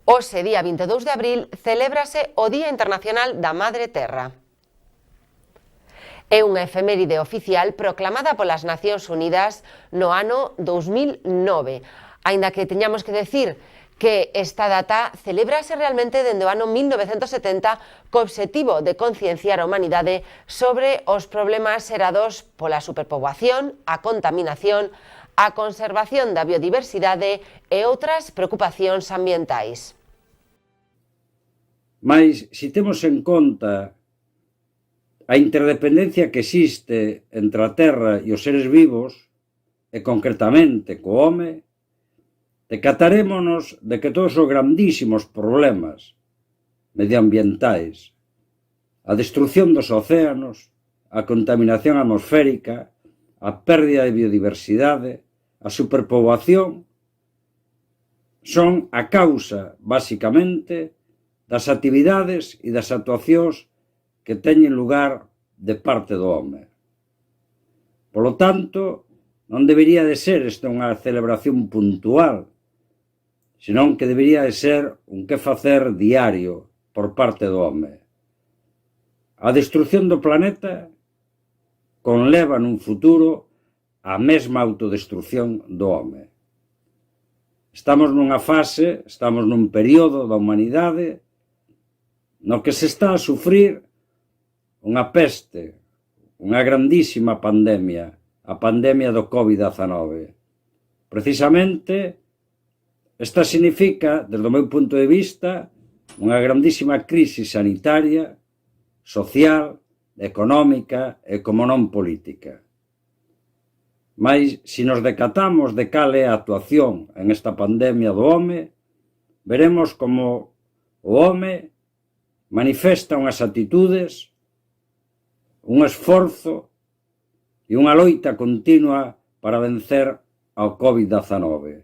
Hoxe, día 22 de abril, celébrase o Día Internacional da Madre Terra. É unha efeméride oficial proclamada polas Nacións Unidas no ano 2009, aínda que teñamos que decir que esta data celébrase realmente dende o ano 1970 co obxectivo de concienciar a humanidade sobre os problemas xerados pola superpoboación, a contaminación, a conservación da biodiversidade e outras preocupacións ambientais. Mais, se temos en conta a interdependencia que existe entre a Terra e os seres vivos, e concretamente co home, decatarémonos de que todos os grandísimos problemas medioambientais, a destrucción dos océanos, a contaminación atmosférica, a pérdida de biodiversidade, a superpoboación, son a causa, basicamente, das actividades e das actuacións que teñen lugar de parte do home. Polo tanto, non debería de ser esta unha celebración puntual, senón que debería de ser un que facer diario por parte do home. A destrucción do planeta conleva nun futuro a mesma autodestrucción do home. Estamos nunha fase, estamos nun período da humanidade no que se está a sufrir unha peste, unha grandísima pandemia, a pandemia do COVID-19. Precisamente, esta significa, desde o meu punto de vista, unha grandísima crise sanitaria, social, económica e, como non, política. Mais, se nos decatamos de cal é a actuación en esta pandemia do home, veremos como o home manifesta unhas actitudes, un esforzo e unha loita continua para vencer ao COVID-19.